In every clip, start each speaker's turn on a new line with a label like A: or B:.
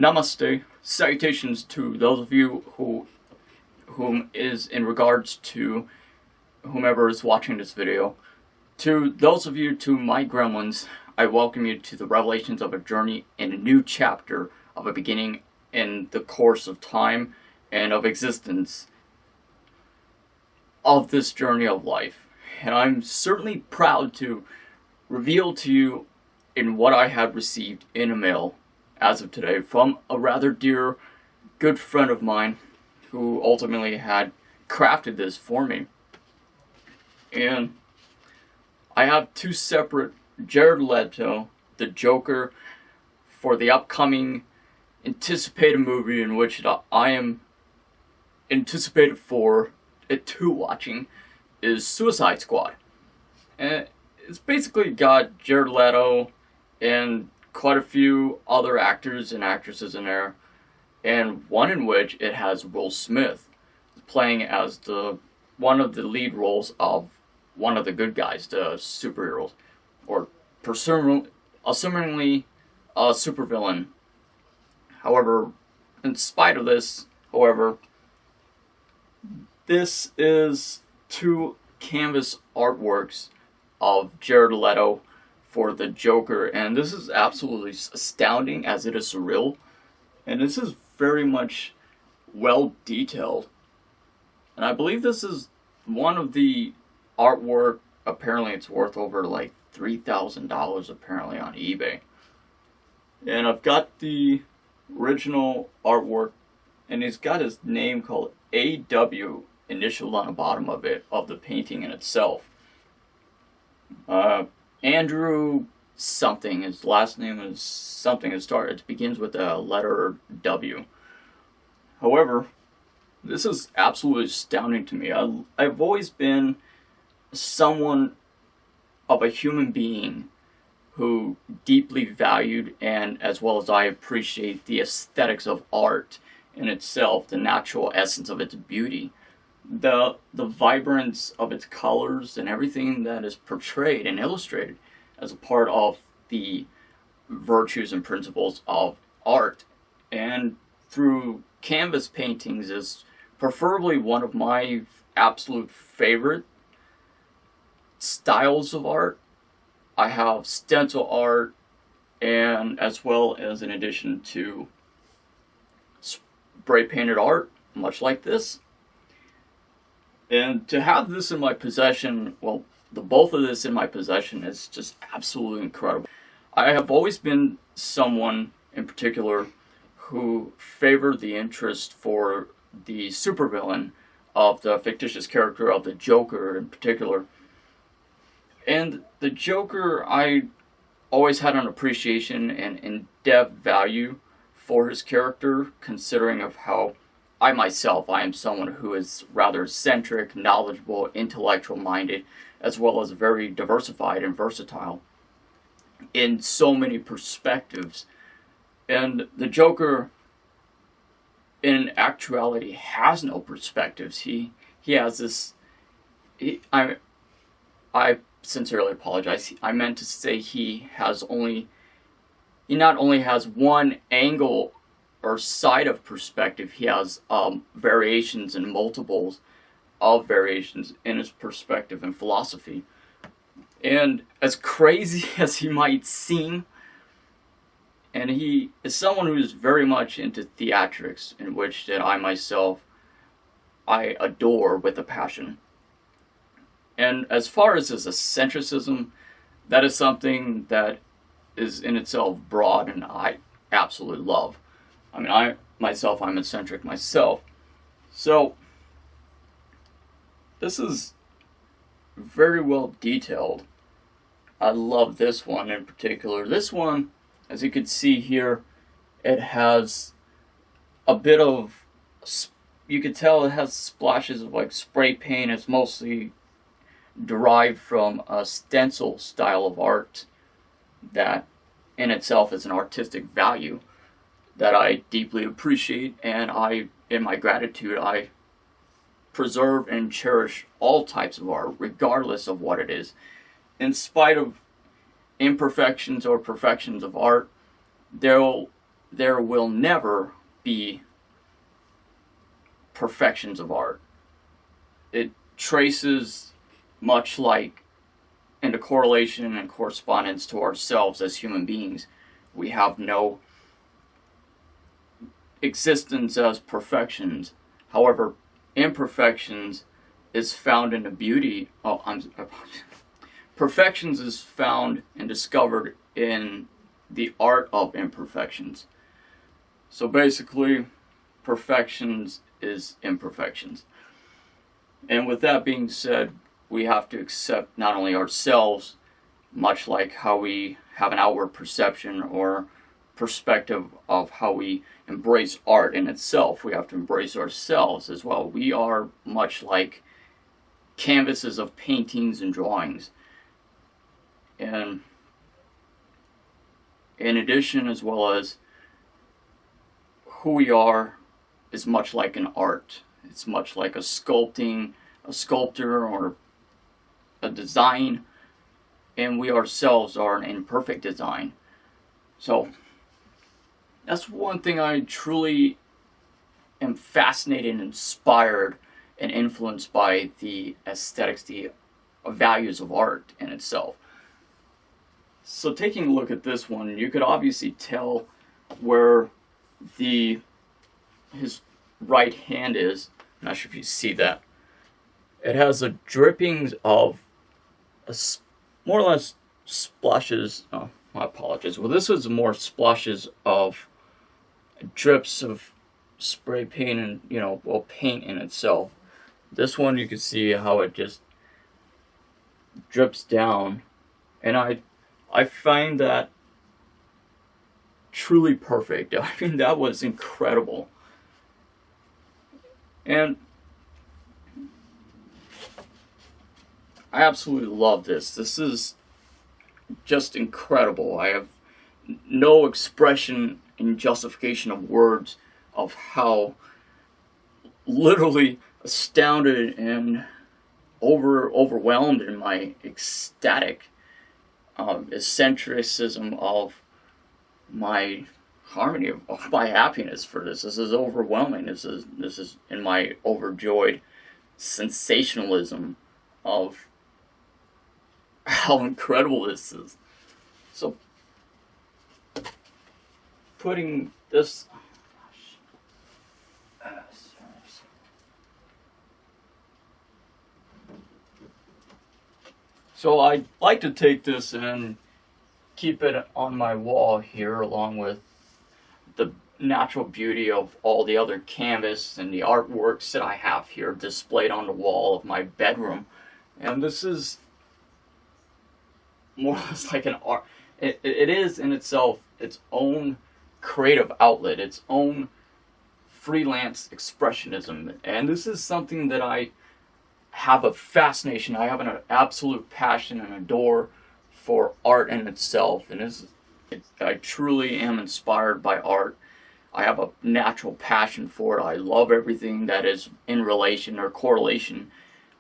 A: Namaste. Salutations to those of you whom is in regards to whomever is watching this video. To those of you, to my gremlins, I welcome you to the revelations of a journey in a new chapter of a beginning in the course of time and of existence of this journey of life. And I'm certainly proud to reveal to you in what I have received in a mail as of today from a rather dear good friend of mine who ultimately had crafted this for me. And I have two separate Jared Leto, the Joker, for the upcoming anticipated movie in which I am anticipated for it too watching is Suicide Squad. And it's basically got Jared Leto and quite a few other actors and actresses in there, and one in which it has Will Smith playing as one of the lead roles of one of the good guys, the superheroes, or assumingly a supervillain. However, in spite of this, this is two canvas artworks of Jared Leto for the Joker, and this is absolutely astounding as it is surreal, and this is very much well detailed. And I believe this is one of the artwork, apparently it's worth over like $3,000 apparently on eBay. And I've got the original artwork, and he's got his name called AW initialed on the bottom of it, of the painting in itself. Andrew something, his last name is something, it begins with a letter W. However, this is absolutely astounding to me. I've always been someone of a human being who deeply valued, and as well as I appreciate, the aesthetics of art in itself, the natural essence of its beauty, the vibrance of its colors, and everything that is portrayed and illustrated as a part of the virtues and principles of art. And through canvas paintings is preferably one of my absolute favorite styles of art. I have stencil art, and as well as in addition to spray painted art, much like this. And to have this in my possession, well, the both of this in my possession is just absolutely incredible. I have always been someone in particular who favored the interest for the supervillain of the fictitious character of the Joker in particular. And the Joker, I always had an appreciation and in-depth value for his character, considering of how I am someone who is rather eccentric, knowledgeable, intellectual-minded, as well as very diversified and versatile in so many perspectives. And the Joker, in actuality, has no perspectives. He has this... I sincerely apologize. I meant to say he not only has one angle or side of perspective, he has variations and multiples of variations in his perspective and philosophy. And as crazy as he might seem, and he is someone who is very much into theatrics, in which that I adore with a passion. And as far as his eccentricism, that is something that is in itself broad, and I absolutely love. I mean, I'm eccentric myself. So, this is very well detailed. I love this one in particular. This one, as you can see here, it has a bit of, you can tell it has splashes of like spray paint. It's mostly derived from a stencil style of art that in itself is an artistic value that I deeply appreciate, and in my gratitude, I preserve and cherish all types of art, regardless of what it is. In spite of imperfections or perfections of art, there'll there will never be perfections of art. It traces much like into correlation and correspondence to ourselves as human beings. We have no existence as perfections. However, imperfections is found in the beauty. Perfections is found and discovered in the art of imperfections. So basically, perfections is imperfections. And with that being said, we have to accept not only ourselves, much like how we have an outward perception or perspective of how we embrace art in itself, we have to embrace ourselves as well. We are much like canvases of paintings and drawings. And in addition, as well as who we are is much like an art. It's much like a sculptor or a design, and we ourselves are an imperfect design. So that's one thing I truly am fascinated and inspired and influenced by, the aesthetics, the values of art in itself. So taking a look at this one, you could obviously tell where his right hand is. I'm not sure if you see that. It has a drippings of more or less splashes. Oh, my apologies. Well, this was more splashes of drips of spray paint and paint in itself. This one you can see how it just drips down, and I find that truly perfect. I mean, that was incredible. And I absolutely love this. This is just incredible. I have no expression and justification of words of how literally astounded and overwhelmed in my ecstatic eccentricism of my harmony of my happiness for this. This is overwhelming. This is in my overjoyed sensationalism of how incredible this is. So putting this so I'd like to take this and keep it on my wall here, along with the natural beauty of all the other canvas and the artworks that I have here displayed on the wall of my bedroom. And this is more or less like an art. It is in itself its own creative outlet, its own freelance expressionism. And this is something that I have a fascination, I have an absolute passion and adore for art in itself. And I truly am inspired by art. I have a natural passion for it. I love everything that is in relation or correlation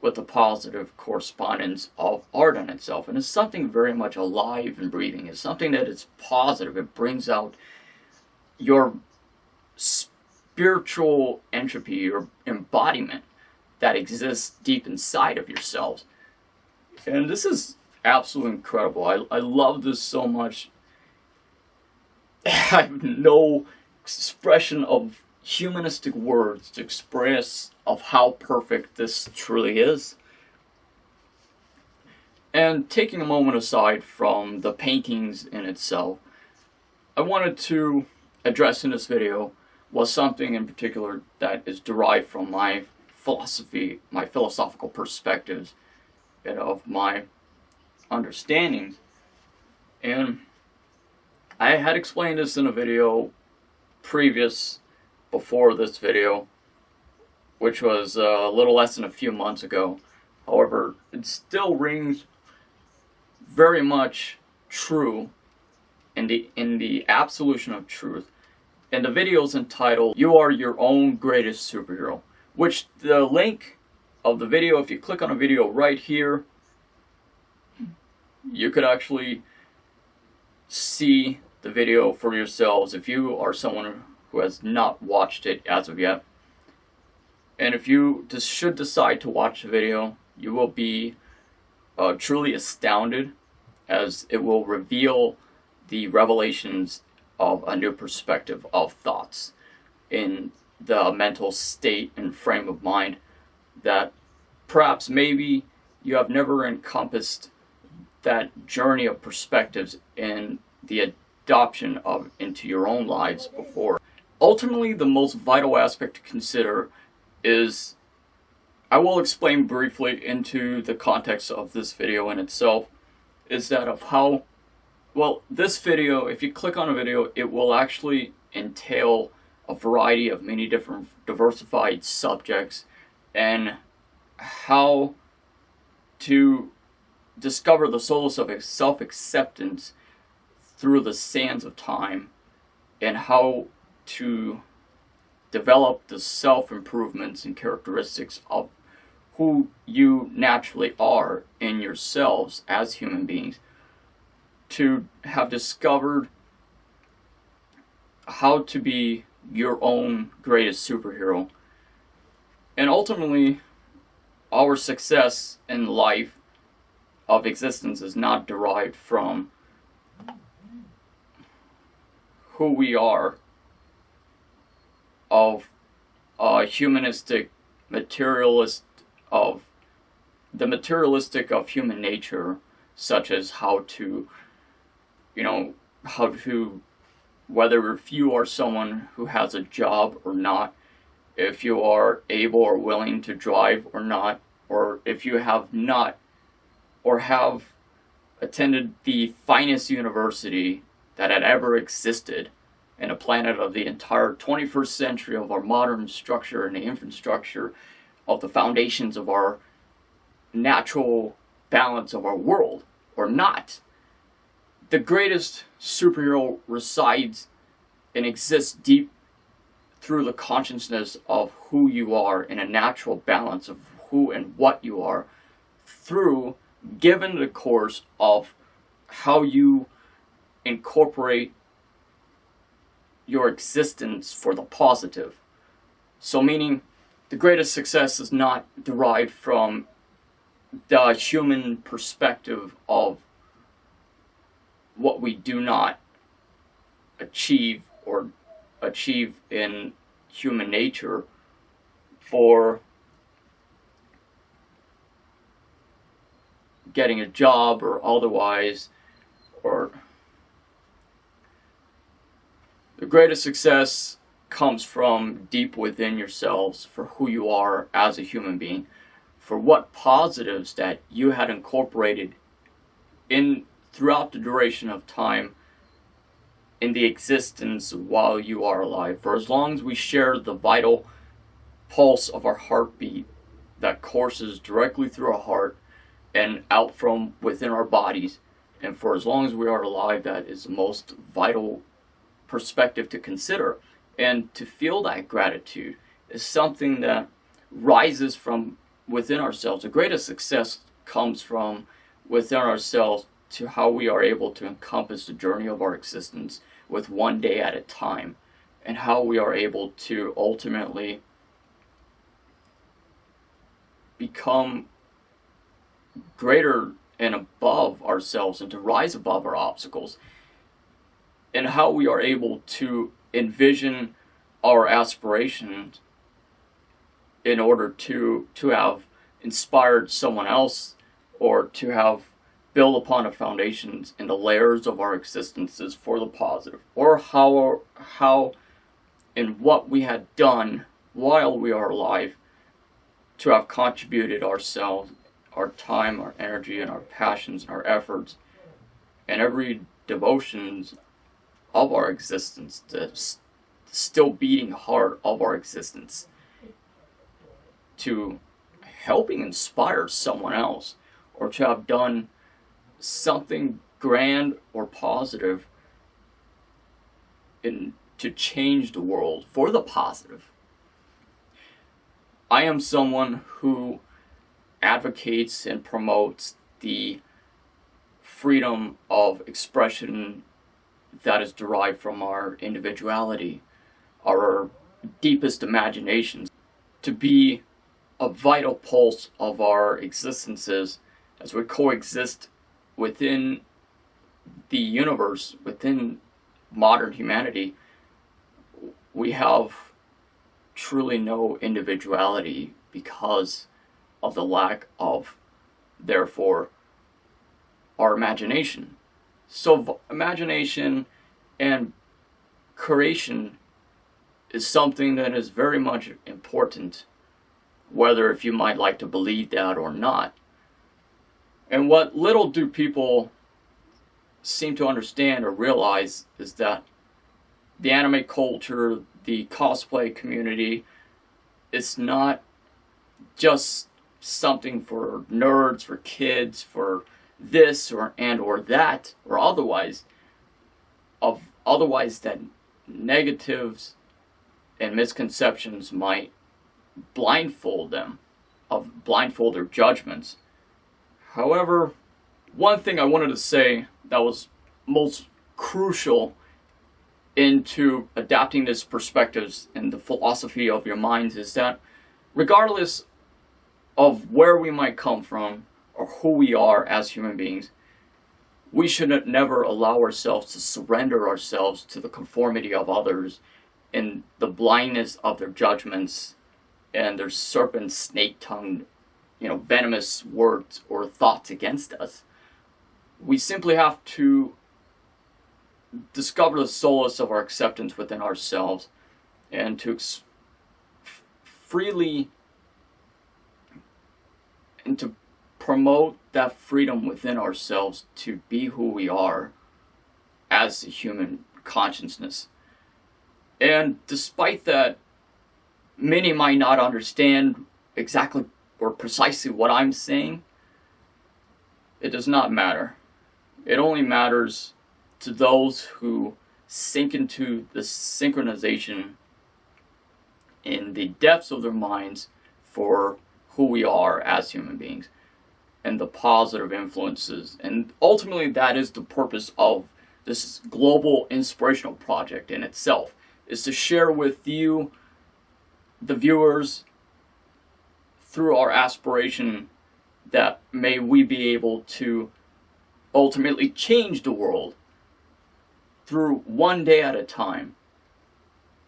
A: with the positive correspondence of art in itself. And it's something very much alive and breathing. It's something that is positive. It brings out your spiritual entropy, your embodiment that exists deep inside of yourselves. And this is absolutely incredible. I love this so much. I have no expression of humanistic words to express of how perfect this truly is. And taking a moment aside from the paintings in itself, I wanted to address in this video was something in particular that is derived from my philosophy, my philosophical perspectives, and of my understandings. And I had explained this in a video before this video, which was a little less than a few months ago. However, it still rings very much true in the absolution of truth. And the video is entitled, "You Are Your Own Greatest Superhero," which the link of the video, if you click on a video right here, you could actually see the video for yourselves if you are someone who has not watched it as of yet. And if you should decide to watch the video, you will be truly astounded, as it will reveal the revelations of a new perspective of thoughts in the mental state and frame of mind that perhaps maybe you have never encompassed that journey of perspectives in the adoption of into your own lives before. Ultimately, the most vital aspect to consider is, I will explain briefly into the context of this video in itself, is that of how, well, this video, if you click on a video, it will actually entail a variety of many different diversified subjects and how to discover the solace of self-acceptance through the sands of time, and how to develop the self-improvements and characteristics of who you naturally are in yourselves as human beings, to have discovered how to be your own greatest superhero. And ultimately, our success in life of existence is not derived from who we are, of a humanistic materialist, of the materialistic of human nature, such as how to, whether if you are someone who has a job or not, if you are able or willing to drive or not, or if you have not or have attended the finest university that had ever existed in a planet of the entire 21st century of our modern structure and the infrastructure of the foundations of our natural balance of our world, or not. The greatest superhero resides and exists deep through the consciousness of who you are in a natural balance of who and what you are, through given the course of how you incorporate your existence for the positive. So meaning, the greatest success is not derived from the human perspective of what we do not achieve or achieve in human nature for getting a job or otherwise, or the greatest success comes from deep within yourselves, for who you are as a human being, for what positives that you had incorporated in throughout the duration of time in the existence while you are alive. For as long as we share the vital pulse of our heartbeat that courses directly through our heart and out from within our bodies, and for as long as we are alive, that is the most vital perspective to consider. And to feel that gratitude is something that rises from within ourselves. The greatest success comes from within ourselves, to how we are able to encompass the journey of our existence with one day at a time, and how we are able to ultimately become greater and above ourselves, and to rise above our obstacles, and how we are able to envision our aspirations in order to have inspired someone else, or to have build upon the foundations and the layers of our existences for the positive, or how in what we had done while we are alive to have contributed ourselves, our time, our energy, and our passions, and our efforts, and every devotions of our existence, the still beating heart of our existence, to helping inspire someone else, or to have done something grand or positive to change the world for the positive. I am someone who advocates and promotes the freedom of expression that is derived from our individuality, our deepest imaginations, to be a vital pulse of our existences as we coexist within the universe, within modern humanity. We have truly no individuality because of the lack of, therefore, our imagination. So imagination and creation is something that is very much important, whether if you might like to believe that or not. And what little do people seem to understand or realize is that the anime culture, the cosplay community, is not just something for nerds, for kids, for this or that or otherwise, that negatives and misconceptions might blindfold their judgments. However, one thing I wanted to say that was most crucial into adapting this perspectives and the philosophy of your minds is that regardless of where we might come from or who we are as human beings, we should never allow ourselves to surrender ourselves to the conformity of others and the blindness of their judgments and their serpent snake-tongued, venomous words or thoughts against us. We simply have to discover the solace of our acceptance within ourselves and to freely and to promote that freedom within ourselves to be who we are as a human consciousness. And despite that, many might not understand exactly or precisely what I'm saying. It does not matter. It only matters to those who sink into the synchronization in the depths of their minds for who we are as human beings and the positive influences. And ultimately, that is the purpose of this global inspirational project in itself, is to share with you, the viewers, through our aspiration that may we be able to ultimately change the world through one day at a time.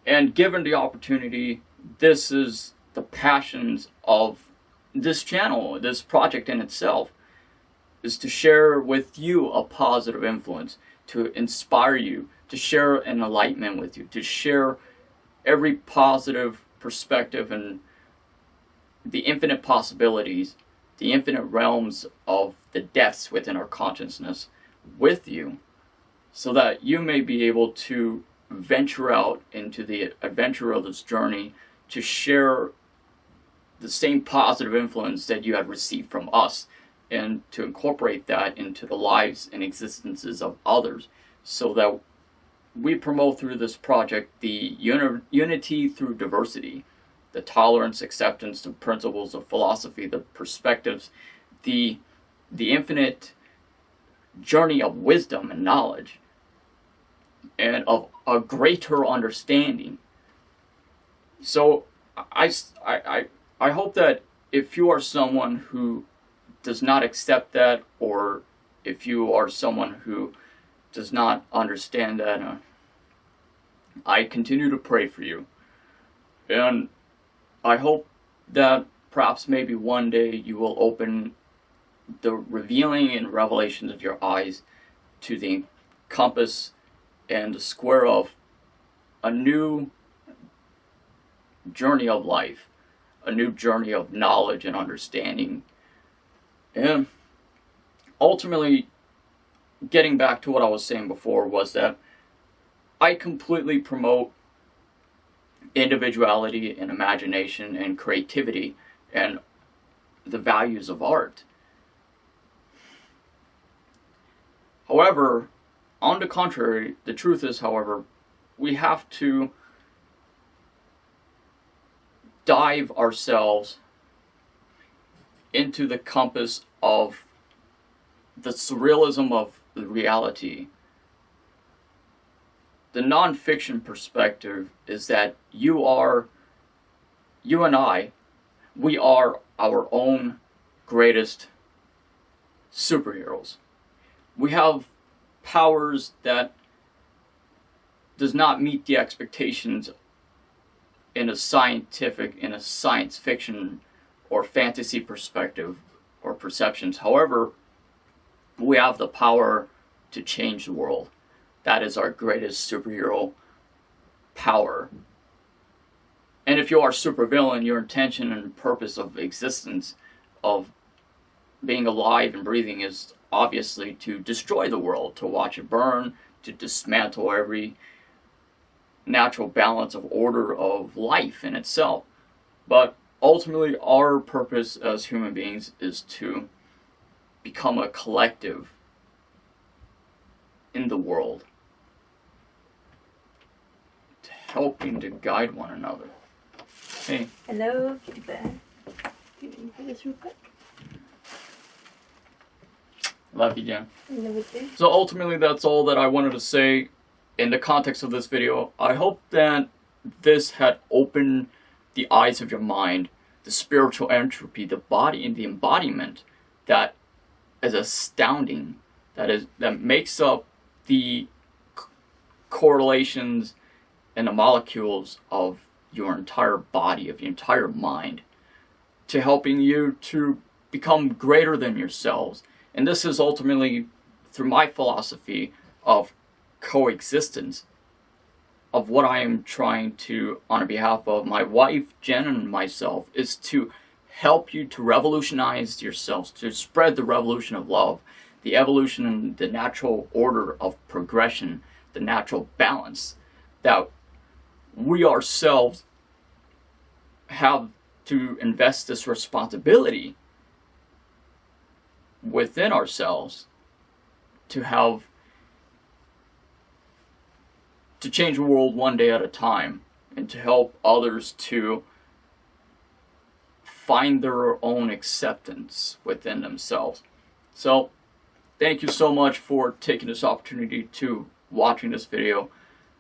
A: And given the opportunity, this is the passions of this channel, this project in itself, is to share with you a positive influence, to inspire you, to share an enlightenment with you, to share every positive perspective and the infinite possibilities, the infinite realms of the depths within our consciousness with you, so that you may be able to venture out into the adventure of this journey to share the same positive influence that you had received from us and to incorporate that into the lives and existences of others, so that we promote through this project the unity through diversity, the tolerance, acceptance, the principles of philosophy, the perspectives, the infinite journey of wisdom and knowledge, and of a greater understanding. So I hope that if you are someone who does not accept that, or if you are someone who does not understand that, I continue to pray for you. And I hope that perhaps maybe one day you will open the revealing and revelations of your eyes to the compass and the square of a new journey of life, a new journey of knowledge and understanding. And ultimately, getting back to what I was saying before, was that I completely promote individuality and imagination and creativity and the values of art. However, on the contrary, the truth is, however, we have to dive ourselves into the compass of the surrealism of the reality the non-fiction perspective is that you and I, we are our own greatest superheroes. We have powers that does not meet the expectations in a science fiction or fantasy perspective or perceptions. However, we have the power to change the world. That is our greatest superhero power. And if you are a supervillain, your intention and purpose of existence, of being alive and breathing, is obviously to destroy the world, to watch it burn, to dismantle every natural balance of order of life in itself. But ultimately, our purpose as human beings is to become a collective in the world, to helping to guide one another. Hey.
B: Hello, kitty bear. Do you want to do this real quick?
A: Love you, Jen.
B: Love it too.
A: So ultimately, that's all that I wanted to say in the context of this video. I hope that this had opened the eyes of your mind, the spiritual entropy, the body, and the embodiment that is astounding, that makes up the correlations and the molecules of your entire body, of your entire mind, to helping you to become greater than yourselves. And this is ultimately through my philosophy of coexistence, of what I am trying to, on behalf of my wife, Jen, and myself, is to help you to revolutionize yourselves, to spread the revolution of love, the evolution and the natural order of progression, the natural balance that we ourselves have to invest this responsibility within ourselves to change the world one day at a time, and to help others to find their own acceptance within themselves. So thank you so much for taking this opportunity to watching this video.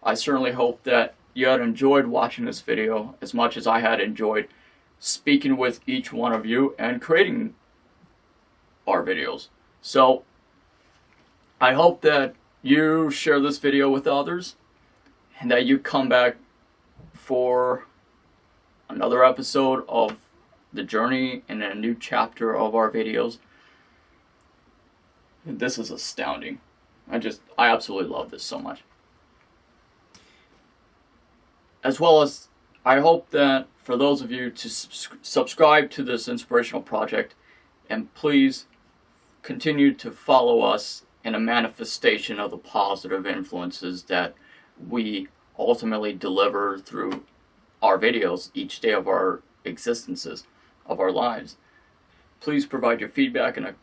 A: I certainly hope that you had enjoyed watching this video as much as I had enjoyed speaking with each one of you and creating our videos. So I hope that you share this video with others, and that you come back for another episode of the journey and a new chapter of our videos. This is astounding. I absolutely love this so much. As well as, I hope that for those of you to subscribe to this inspirational project, and please continue to follow us in a manifestation of the positive influences that we ultimately deliver through our videos each day of our existences, of our lives. Please provide your feedback in a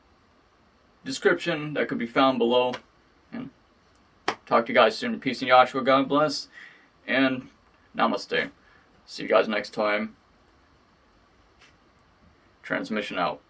A: description that could be found below. And talk to you guys soon. Peace and Yahshua. God bless. And namaste. See you guys next time. Transmission out.